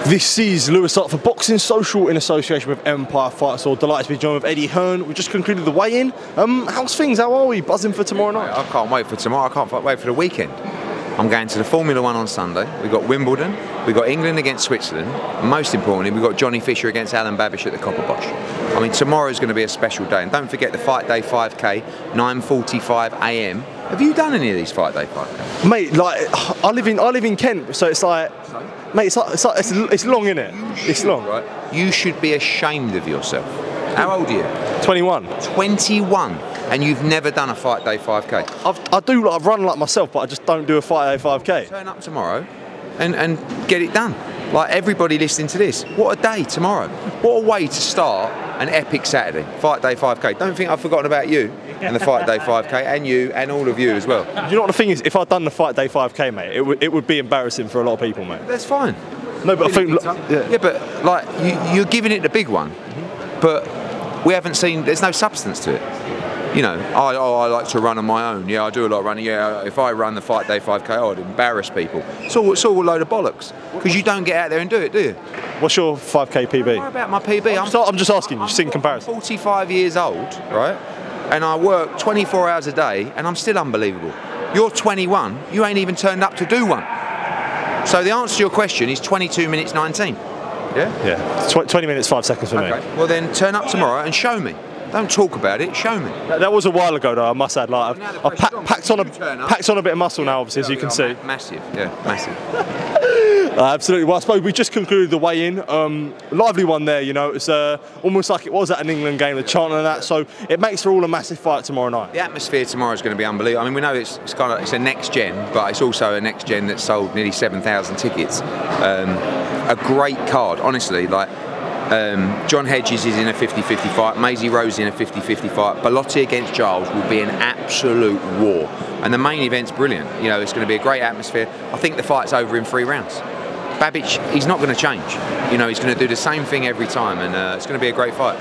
This is Lewis Hart for Boxing Social in association with Empire Fight. So delighted to be joined with Eddie Hearn. We just concluded the weigh-in. How's things? How are we? Buzzing for tomorrow night? I can't wait for tomorrow. I can't wait for the weekend. I'm going to the Formula 1 on Sunday. We've got Wimbledon. We've got England against Switzerland. And most importantly, we've got Johnny Fisher against Alen Babic at the Copper Bosch. I mean, tomorrow's going to be a special day. And don't forget the Fight Day 5K, 9:45 AM. Have you done any of these Fight Day 5K? Mate, like, I live in Kent, so it's like, mate, it's long, innit? It's long. Right. You should be ashamed of yourself. How old are you? 21. 21. And you've never done a Fight Day 5K? I've run like myself, but I just don't do a Fight Day 5K. Turn up tomorrow and get it done. Like everybody listening to this, what a day tomorrow. What a way to start an epic Saturday. Fight Day 5K. Don't think I've forgotten about you and the Fight Day 5K, and you and all of you as well. You know what the thing is? If I'd done the Fight Day 5K, mate, it would be embarrassing for a lot of people, mate. That's fine. No, but I think... Yeah, but like, you're giving it the big one, but we haven't seen, there's no substance to it. You know, I like to run on my own. Yeah, I do a lot of running. Yeah, if I run the Fight Day 5K, I'd embarrass people. It's all a load of bollocks. Because you don't get out there and do it, do you? What's your 5K PB? Don't worry about my PB. I'm just asking you, just in comparison. I'm 45 years old, right? And I work 24 hours a day, and I'm still unbelievable. You're 21, you ain't even turned up to do one. So the answer to your question is 22 minutes 19. Yeah? Yeah, 20 minutes 5 seconds for me. Well then, turn up tomorrow and show me. Don't talk about it, show me. That was a while ago though, I must add. Like, I've packed on a bit of muscle now, obviously, as you can see. Massive, yeah, massive. Absolutely. Well, I suppose we just concluded the weigh-in. Lively one there, you know. It's almost like it was at an England game, the chanting and that. So it makes for all a massive fight tomorrow night. The atmosphere tomorrow is going to be unbelievable. I mean, we know it's a next gen, but it's also a next gen that sold nearly 7,000 tickets. A great card, honestly. Like. John Hedges is in a 50-50 fight, Maisie Rose in a 50-50 fight, Bellotti against Giles will be an absolute war. And the main event's brilliant. You know, it's going to be a great atmosphere. I think the fight's over in 3 rounds. Babic, he's not going to change. You know, he's going to do the same thing every time, and it's going to be a great fight.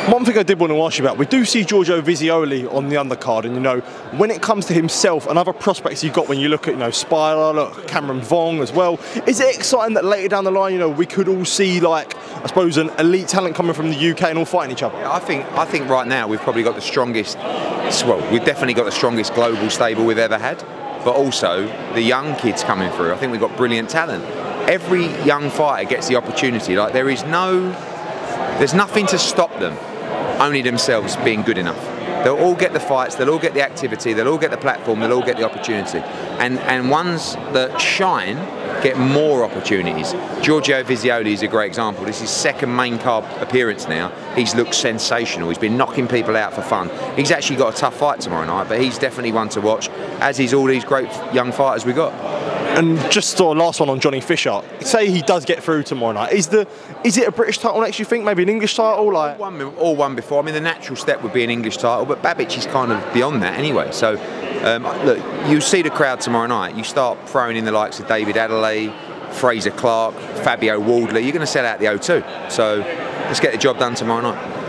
One thing I did want to ask you about, we do see Giorgio Vizioli on the undercard, and you know, when it comes to himself and other prospects you've got, when you look at, you know, Spyler, look, Cameron Vong as well, is it exciting that later down the line, you know, we could all see, like, I suppose, an elite talent coming from the UK and all fighting each other? Yeah, I think right now we've probably got the strongest, well, we've definitely got the strongest global stable we've ever had, but also the young kids coming through. I think we've got brilliant talent. Every young fighter gets the opportunity. Like, there's nothing to stop them, only themselves being good enough. They'll all get the fights, they'll all get the activity, they'll all get the platform, they'll all get the opportunity. And ones that shine get more opportunities. Giorgio Vizioli is a great example. This is his second main card appearance now. He's looked sensational. He's been knocking people out for fun. He's actually got a tough fight tomorrow night, but he's definitely one to watch, as is all these great young fighters we got. And just sort of last one on Johnny Fisher. Say he does get through tomorrow night. Is it a British title next, you think? Maybe an English title? Like, all won before. I mean, the natural step would be an English title, but Babic is kind of beyond that anyway. So, look, you see the crowd tomorrow night. You start throwing in the likes of David Adelaide, Fraser Clark, Fabio Wardley. You're going to sell out the O2. So, let's get the job done tomorrow night.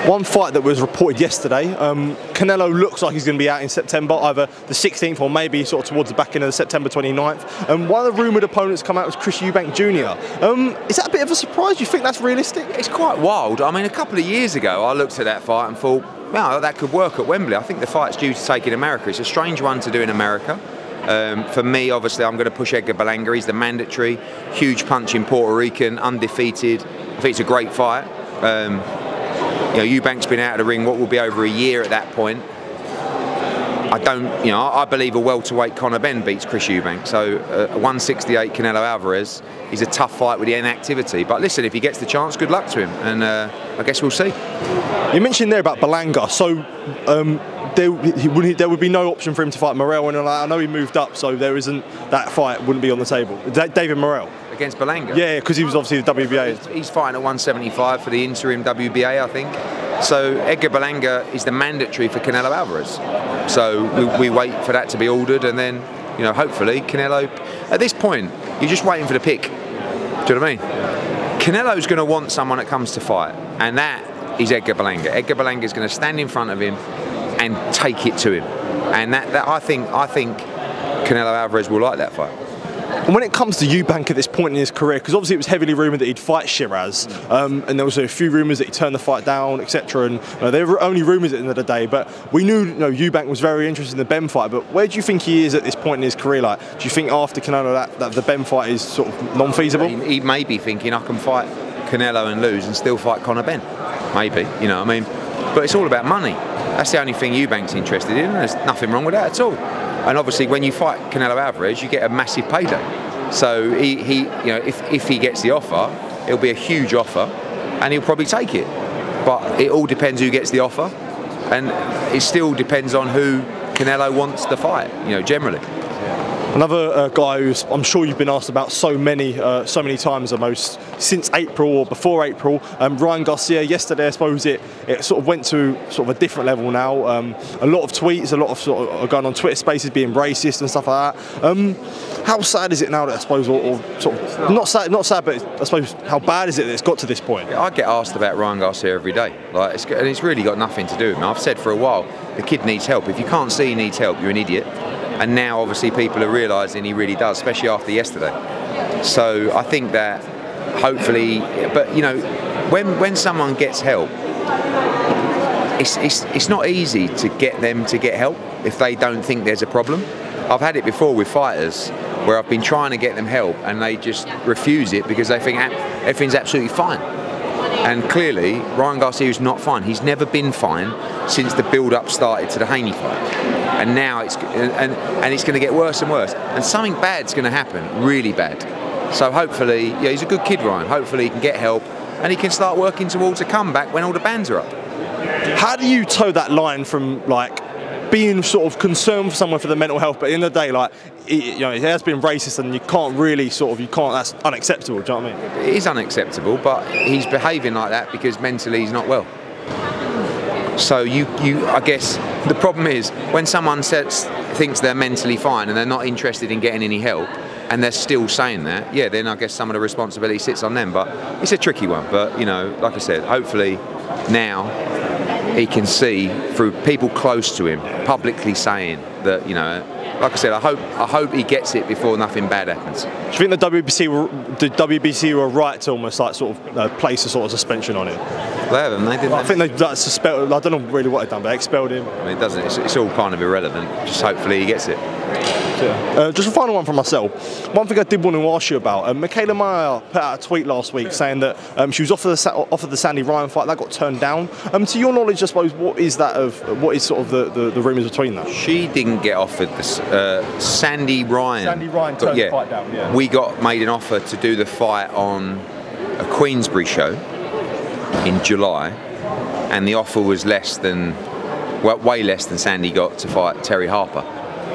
One fight that was reported yesterday, Canelo looks like he's going to be out in September, either the 16th or maybe sort of towards the back end of September 29th. One of the rumoured opponents come out was Eubank Jr. Is that a bit of a surprise? Do you think that's realistic? It's quite wild. I mean, a couple of years ago, I looked at that fight and thought, wow, that could work at Wembley. I think the fight's due to take in America. It's a strange one to do in America. For me, obviously, I'm going to push Edgar Berlanga. He's the mandatory, huge punch in Puerto Rican, undefeated. I think it's a great fight. You know, Eubank's been out of the ring what will be over a year at that point. I believe a welterweight Conor Benn beats Eubank. So 168 Canelo Alvarez is a tough fight with the inactivity. But listen, if he gets the chance, good luck to him. And I guess we'll see. You mentioned there about Berlanga. So there would be no option for him to fight Morel. And I know he moved up, so there isn't, that fight wouldn't be on the table. David Morel. Against Berlanga? Yeah, because he was obviously the WBA. He's fighting at 175 for the interim WBA, I think. So Edgar Berlanga is the mandatory for Canelo Alvarez. So we wait for that to be ordered, and then, you know, hopefully Canelo. At this point, you're just waiting for the pick. Do you know what I mean? Canelo's going to want someone that comes to fight, and that is Edgar Berlanga. Edgar Berlanga is going to stand in front of him and take it to him, and that I think Canelo Alvarez will like that fight. And when it comes to Eubank at this point in his career, because obviously it was heavily rumoured that he'd fight Shiraz, and there was a few rumours that he turned the fight down, etc. And they were only rumours at the end of the day. But we knew, Eubank was very interested in the Ben fight. But where do you think he is at this point in his career? Like, do you think after Canelo that the Ben fight is sort of non-feasible? He may be thinking, I can fight Canelo and lose and still fight Conor Ben. Maybe, you know what I mean? But it's all about money. That's the only thing Eubank's interested in. There's nothing wrong with that at all. And obviously, when you fight Canelo Alvarez, you get a massive payday. So if he gets the offer, it'll be a huge offer, and he'll probably take it. But it all depends who gets the offer, and it still depends on who Canelo wants to fight. Generally. Another guy who's I'm sure you've been asked about so many times almost since April or before April. Ryan Garcia. Yesterday, I suppose it sort of went to sort of a different level now. A lot of tweets, a lot of sort of going on Twitter Spaces being racist and stuff like that. How sad is it now that I suppose, or sort of not sad, but I suppose how bad is it that it's got to this point? I get asked about Ryan Garcia every day, and it's really got nothing to do with me. I've said for a while the kid needs help. If you can't see he needs help, you're an idiot. And now obviously people are realising he really does, especially after yesterday. So I think that hopefully, but when someone gets help, it's not easy to get them to get help if they don't think there's a problem. I've had it before with fighters where I've been trying to get them help and they just refuse it because they think everything's absolutely fine. And clearly, Ryan Garcia is not fine. He's never been fine since the build-up started to the Haney fight. And now it's going to get worse and worse. And something bad's going to happen, really bad. So hopefully, he's a good kid, Ryan. Hopefully he can get help and he can start working towards a comeback when all the bans are up. How do you toe that line from being sort of concerned for someone for the mental health, but at the end of the day, it has been racist and you can't really that's unacceptable, do you know what I mean? It is unacceptable, but he's behaving like that because mentally he's not well. So I guess the problem is when someone thinks they're mentally fine and they're not interested in getting any help and they're still saying that, then I guess some of the responsibility sits on them, but it's a tricky one. But like I said, hopefully now he can see through people close to him publicly saying that, like I said, I hope he gets it before nothing bad happens. Do you think the WBC were right to almost place a sort of suspension on him? They haven't, they didn't. I think they suspended. I don't know really what they've done, but they expelled him. I mean, it doesn't. It's all kind of irrelevant. Just hopefully he gets it. Yeah. Just a final one from myself. One thing I did want to ask you about, Mikaela put out a tweet last week saying that she was offered the Sandy Ryan fight, that got turned down. To your knowledge, I suppose, what is sort of the rumours between that? She didn't get offered this. Sandy Ryan. Sandy Ryan turned the fight down. Yeah. We got made an offer to do the fight on a Queensbury show in July, and the offer was way less than Sandy got to fight Terry Harper.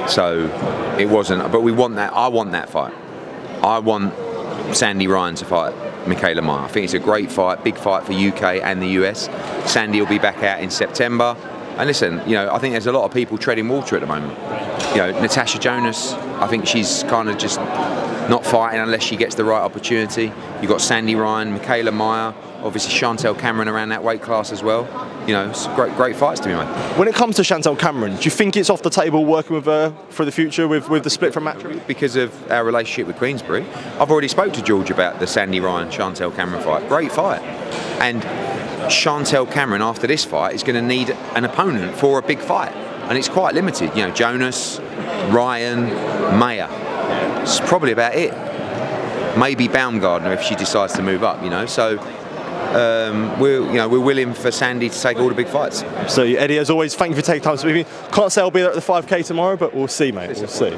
So it wasn't, but we want that. I want that fight. I want Sandy Ryan to fight Mikaela Mayer. I think it's a great fight, big fight for UK and the US. Sandy will be back out in September. And listen, I think there's a lot of people treading water at the moment. Natasha Jonas, I think she's kind of just not fighting unless she gets the right opportunity. You've got Sandy Ryan, Mikaela Mayer, obviously Chantelle Cameron around that weight class as well. It's great fights to be made. When it comes to Chantelle Cameron, do you think it's off the table working with her for the future with the split from Matchroom? Because of our relationship with Queensbury. I've already spoke to George about the Sandy Ryan Chantelle Cameron fight. Great fight. And Chantelle Cameron after this fight is going to need an opponent for a big fight. And it's quite limited. Jonas, Ryan, Mayer. It's probably about it. Maybe Baumgardner if she decides to move up, So we're willing for Sandy to take all the big fights. So Eddie, as always, thank you for taking time to speak with me. Can't say I'll be there at the 5K tomorrow, but we'll see, mate. We'll see.